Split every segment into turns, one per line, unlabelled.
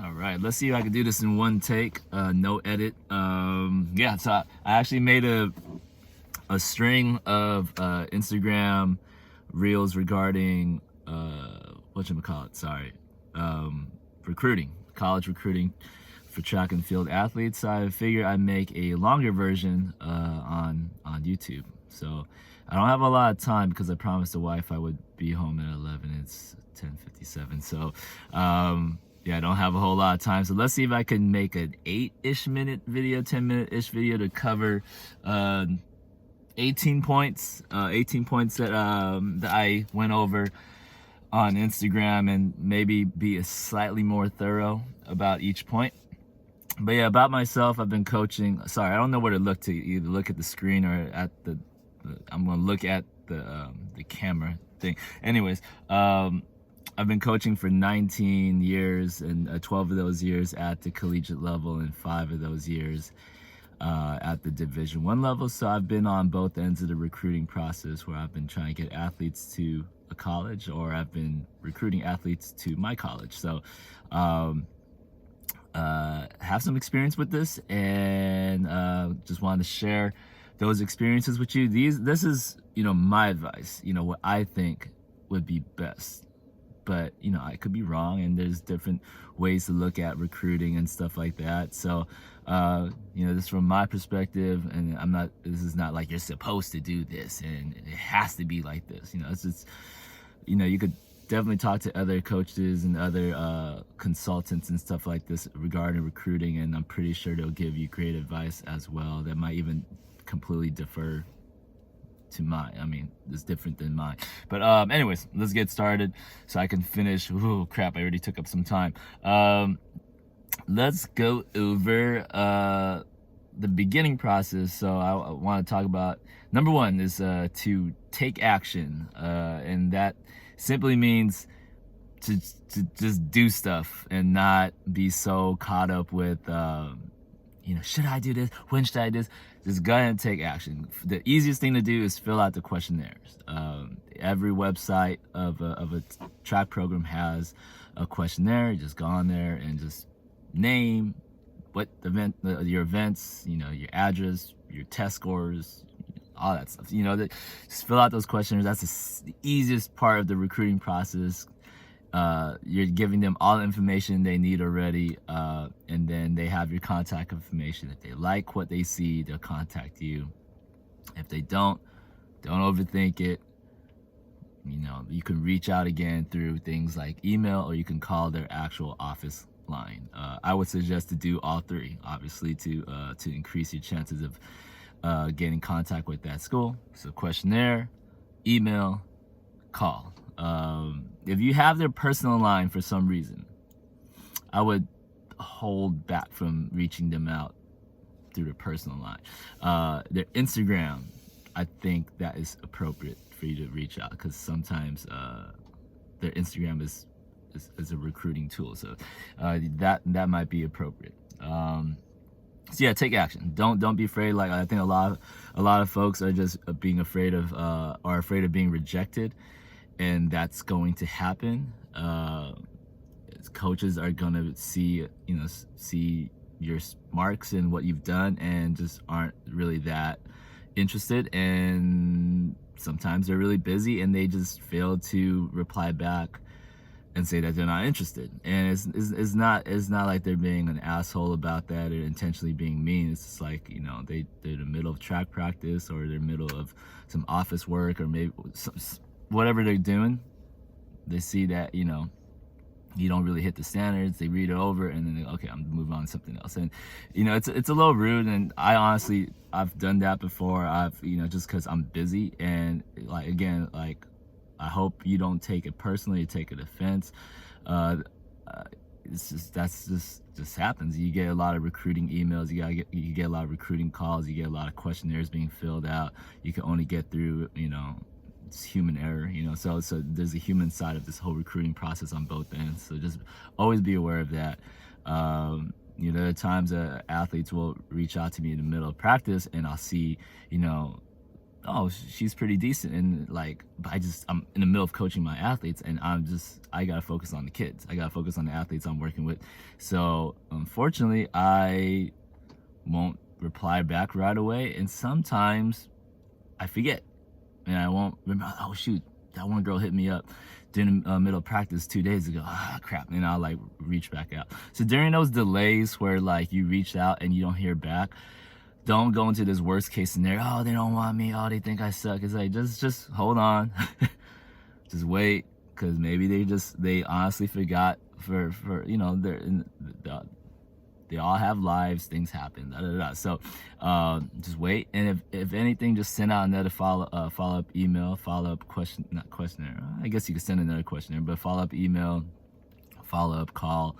All right, let's see if I can do this in one take, no edit. Yeah, so I actually made a string of Instagram reels regarding whatchamacallit, sorry, recruiting, college recruiting for track and field athletes. So I figured I'd make a longer version on YouTube. So I don't have a lot of time because I promised the wife I would be home at 11. It's 10:57. So yeah, I don't have a whole lot of time. So let's see if I can make an 8-ish minute video, 10-minute-ish video to cover 18 points, 18 points that I went over on Instagram, and maybe be slightly more thorough about each point. But yeah, about myself, I've been coaching. Sorry, I don't know where to look, to either look at the screen or at I'm gonna look at the camera thing. Anyways, I've been coaching for 19 years, and 12 of those years at the collegiate level, and 5 of those years at the Division I level. So I've been on both ends of the recruiting process, where I've been trying to get athletes to a college, or I've been recruiting athletes to my college. So have some experience with this, and just wanted to share those experiences with you. This is, my advice, what I think would be best. But I could be wrong, and there's different ways to look at recruiting and stuff like that. So this from my perspective, and this is not like you're supposed to do this and it has to be like this. It's just, you could definitely talk to other coaches and other consultants and stuff like this regarding recruiting, and I'm pretty sure they'll give you great advice as well that might even completely differ to mine. I mean, it's different than mine. But anyways, let's get started so I can finish. Ooh, crap, I already took up some time. Let's go over the beginning process. So I want to talk about, number one is to take action, and that simply means to just do stuff and not be so caught up with should I do this? When should I do this? Just go ahead and take action. The easiest thing to do is fill out the questionnaires. Every website of a track program has a questionnaire. Just go on there and just name what event, your events, your address, your test scores, all that stuff. Just fill out those questionnaires. That's the easiest part of the recruiting process. You're giving them all the information they need already, and then they have your contact information. If they like what they see, they'll contact you. If they don't overthink it. You can reach out again through things like email, or you can call their actual office line. I would suggest to do all three, obviously, to increase your chances of getting contact with that school. So questionnaire, email, call. If you have their personal line for some reason, I would hold back from reaching them out through their personal line. Their Instagram, I think that is appropriate for you to reach out, because sometimes their Instagram is a recruiting tool. So that might be appropriate. So yeah, take action. Don't be afraid. Like, I think a lot of folks are just being afraid of are afraid of being rejected. And that's going to happen. Coaches are gonna see your marks and what you've done, and just aren't really that interested. And sometimes they're really busy, and they just fail to reply back and say that they're not interested. And it's not like they're being an asshole about that or intentionally being mean. It's just like, they're in the middle of track practice, or they're in the middle of some office work, or maybe whatever they're doing. They see that you don't really hit the standards. They read it over, and then okay, I'm moving on to something else. And it's a little rude. And I've done that before. Just because I'm busy. And I hope you don't take it personally, take it offense. That's just happens. You get a lot of recruiting emails. You get a lot of recruiting calls. You get a lot of questionnaires being filled out. You can only get through it's human error. So there's a human side of this whole recruiting process on both ends. So just always be aware of that. There are times that athletes will reach out to me in the middle of practice, and I'll see oh, she's pretty decent, and like, but I'm in the middle of coaching my athletes, and I gotta focus on the kids. I gotta focus on the athletes I'm working with. So unfortunately, I won't reply back right away, and sometimes I forget, and I won't remember. Oh shoot, that one girl hit me up during the middle of practice 2 days ago. Ah, crap, and I'll like reach back out. So during those delays where like you reach out and you don't hear back, don't go into this worst case scenario. Oh, they don't want me. Oh, they think I suck. It's like, just hold on. Just wait, because maybe they honestly forgot for they're they all have lives, things happen, da, da, da. So just wait, and if anything, just send out another follow-up email, follow-up question, not questionnaire, I guess you could send another questionnaire, but follow-up email, follow-up call,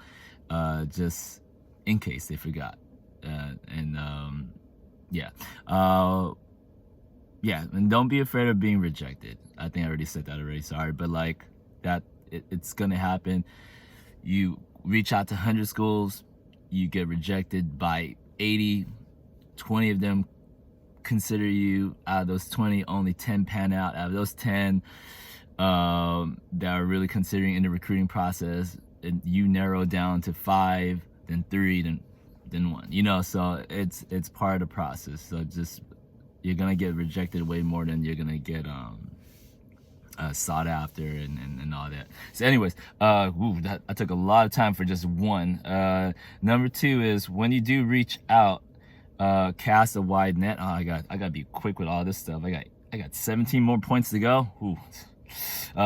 just in case they forgot. And yeah. Yeah, and don't be afraid of being rejected. I think I already said that already, sorry, but like that, it's gonna happen. You reach out to 100 schools, you get rejected by 80, 20 of them consider you. Out of those 20, only 10 pan out. Out of those 10 that are really considering in the recruiting process, and you narrow down to 5, then 3, then 1. So it's part of the process. So just, you're gonna get rejected way more than you're gonna get sought after and all that. So anyways, I took a lot of time for just one. Number 2 is, when you do reach out, cast a wide net. Oh, I gotta be quick with all this stuff. I got 17 more points to go.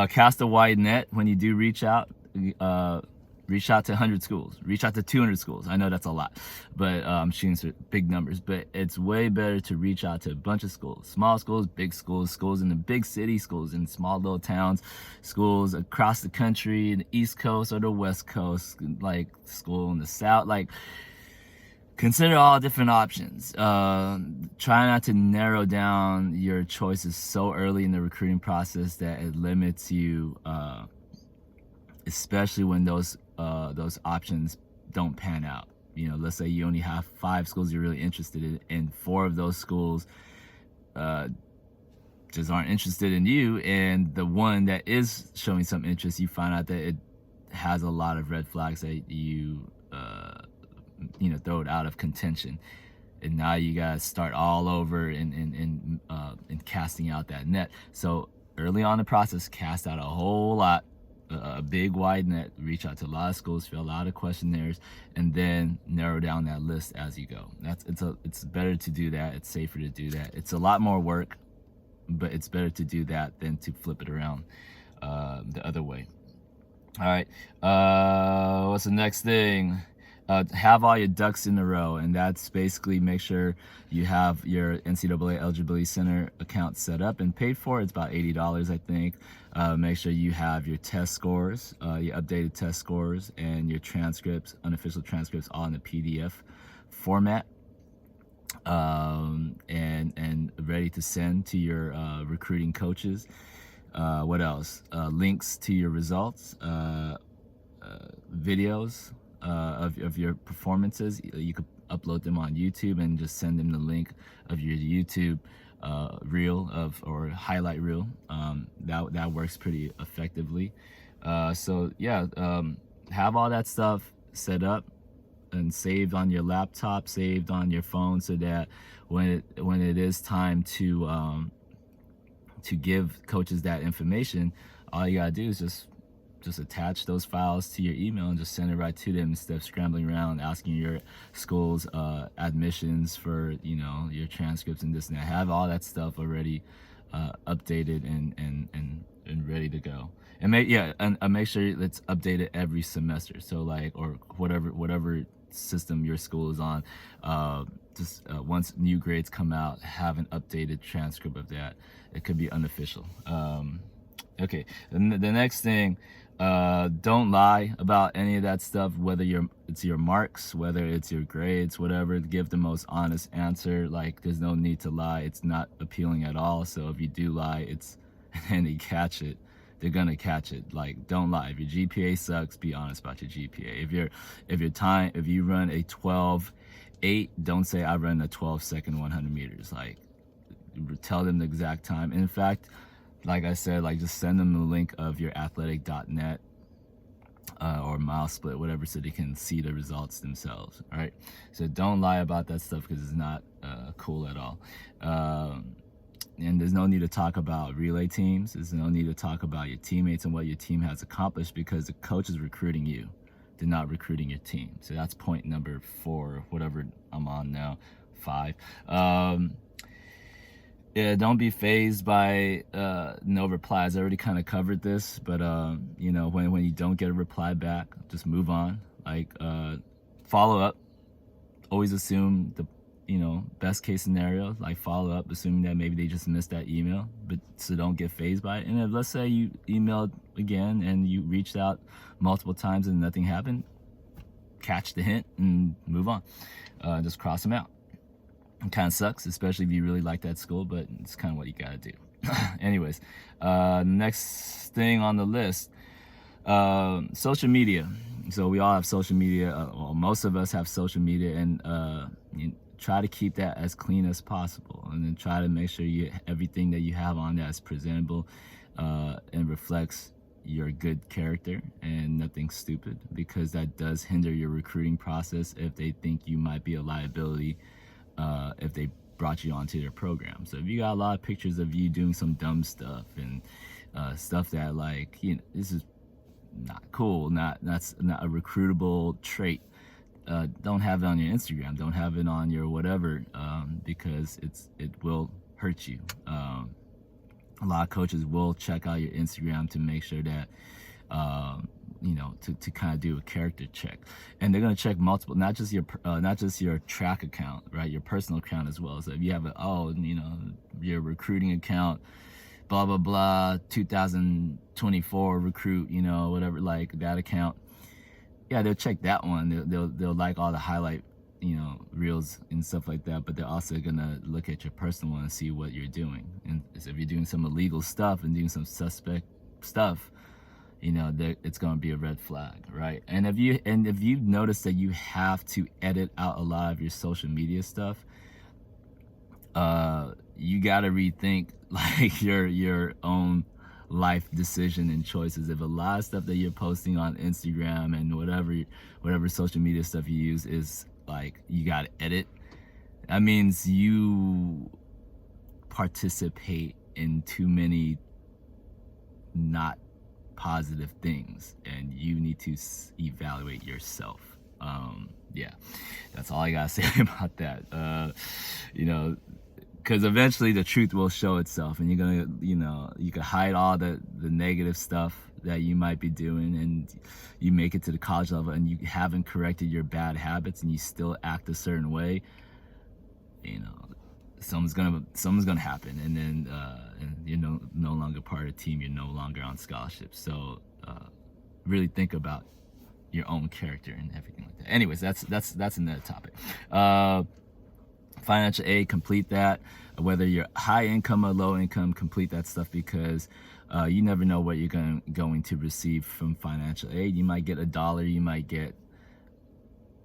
Cast a wide net when you do reach out. Reach out to 100 schools, reach out to 200 schools. I know that's a lot, but I'm shooting some big numbers, but it's way better to reach out to a bunch of schools, small schools, big schools, schools in the big city, schools in small little towns, schools across the country, the East Coast or the West Coast, like school in the South. Like, consider all different options. Try not to narrow down your choices so early in the recruiting process that it limits you, especially when those options don't pan out. Let's say you only have 5 schools you're really interested in, and 4 of those schools just aren't interested in you, and the one that is showing some interest, you find out that it has a lot of red flags that you throw it out of contention, and now you gotta start all over in casting out that net. So early on in the process, cast out a whole lot, a big wide net, reach out to a lot of schools, fill a lot of questionnaires, and then narrow down that list as you go. It's better to do that. It's safer to do that. It's a lot more work, but it's better to do that than to flip it around the other way. All right, what's the next thing? Have all your ducks in a row, and that's basically make sure you have your NCAA Eligibility Center account set up and paid for. It's about $80, I think. Make sure you have your test scores, your updated test scores, and your transcripts, unofficial transcripts, all in the PDF format, and ready to send to your recruiting coaches. What else? Links to your results, videos of your performances. You could upload them on YouTube and just send them the link of your YouTube reel or highlight reel. That works pretty effectively. So yeah, have all that stuff set up and saved on your laptop, saved on your phone, so that when it is time to give coaches that information, all you gotta do is just attach those files to your email and just send it right to them, instead of scrambling around asking your school's admissions for your transcripts and this and that. Have all that stuff already updated and ready to go. And make sure it's updated every semester. So like, or whatever system your school is on, once new grades come out, have an updated transcript of that. It could be unofficial. Okay, the next thing, don't lie about any of that stuff, whether it's your marks, whether it's your grades, whatever. Give the most honest answer. Like, there's no need to lie. It's not appealing at all. So if you do lie, and they catch it, they're gonna catch it. Like, don't lie. If your GPA sucks, be honest about your GPA. If you run a 12.8, don't say I run a 12-second 100 meters. Like, tell them the exact time. In fact, like I said, like just send them the link of your athletic.net or mile split, whatever, so they can see the results themselves. All right. So don't lie about that stuff because it's not cool at all. And there's no need to talk about relay teams. There's no need to talk about your teammates and what your team has accomplished because the coach is recruiting you. They're not recruiting your team. So that's point number 4, whatever I'm on now, 5. Yeah, don't be fazed by no replies. I already kind of covered this, but you know, when you don't get a reply back, just move on. Like follow up. Always assume the best case scenario, like follow up, assuming that maybe they just missed that email, but so don't get fazed by it. And if, let's say you emailed again and you reached out multiple times and nothing happened, catch the hint and move on. Just cross them out. It kind of sucks, especially if you really like that school, but it's kind of what you gotta do. Anyways, next thing on the list, social media. So we all have social media. Well, most of us have social media, and you try to keep that as clean as possible, and then try to make sure everything that you have on that is presentable and reflects your good character and nothing stupid, because that does hinder your recruiting process if they think you might be a liability if they brought you onto their program. So if you got a lot of pictures of you doing some dumb stuff and stuff that, like, this is not cool, that's not a recruitable trait, don't have it on your Instagram, don't have it on your whatever, because it will hurt you. A lot of coaches will check out your Instagram to make sure that to kind of do a character check, and they're going to check multiple, not just your track account, right, your personal account as well. So if you have your recruiting account, blah blah blah, 2024 recruit, whatever, like that account, yeah, they'll check that one. They'll like all the highlight reels and stuff like that, but they're also gonna look at your personal one and see what you're doing. And if you're doing some illegal stuff and doing some suspect stuff, it's going to be a red flag, right? And if you notice that you have to edit out a lot of your social media stuff, you got to rethink like your own life decision and choices. If a lot of stuff that you're posting on Instagram and whatever social media stuff you use is like you got to edit, that means you participate in too many not positive things, and you need to evaluate yourself. Yeah, that's all I gotta say about that. Because eventually the truth will show itself, and you're gonna, you can hide all the negative stuff that you might be doing, and you make it to the college level and you haven't corrected your bad habits and you still act a certain way, something's gonna happen, and then and you're no longer part of the team, you're no longer on scholarship. So really think about your own character and everything like that. Anyways, that's another topic. Financial aid, complete that. Whether you're high income or low income, complete that stuff, because you never know what you're going to receive from financial aid. You might get $1, you might get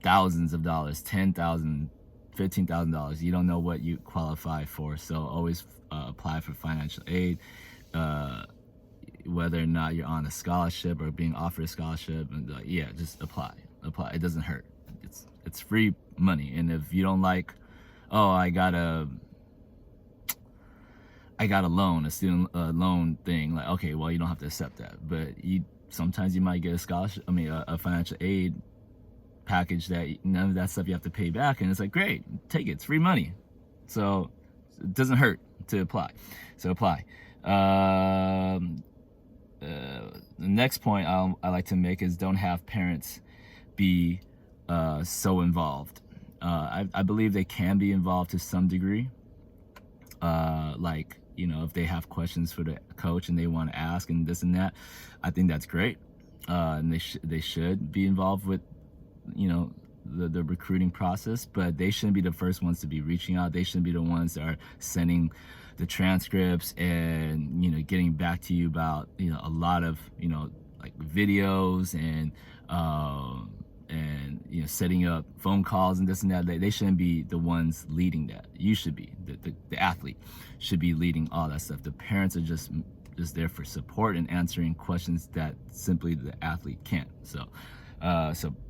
thousands of dollars, $10,000, $15,000. You don't know what you qualify for, so always apply for financial aid, whether or not you're on a scholarship or being offered a scholarship. And yeah, just apply. It doesn't hurt. It's free money. And if you don't like, oh, I got a loan, a student loan thing, like, okay, well, you don't have to accept that, but sometimes you might get a scholarship, a financial aid package that none of that stuff you have to pay back, and it's like, great, take it, it's free money. So it doesn't hurt to apply. So apply. The next point I like to make is don't have parents be so involved. I believe they can be involved to some degree, like, if they have questions for the coach and they want to ask and this and that, I think that's great, and they should be involved with the recruiting process, but they shouldn't be the first ones to be reaching out. They shouldn't be the ones that are sending the transcripts and getting back to you about a lot of like videos and and setting up phone calls and this and that. They shouldn't be the ones leading that. You should be. The athlete should be leading all that stuff. The parents are just there for support and answering questions that simply the athlete can't. So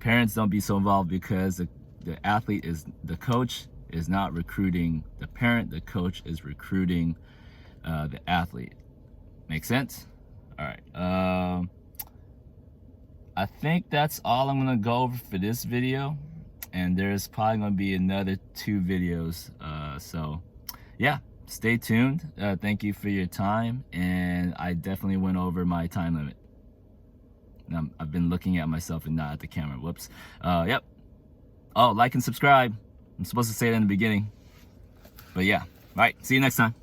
parents, don't be so involved, because the athlete the coach is not recruiting the parent. The coach is recruiting the athlete. Make sense? All right. I think that's all I'm gonna go over for this video, and there's probably gonna be another 2 videos. So yeah, stay tuned. Thank you for your time, and I definitely went over my time limit. And I've been looking at myself and not at the camera. Whoops. Yep. Oh, like and subscribe. I'm supposed to say it in the beginning, but yeah. All right. See you next time.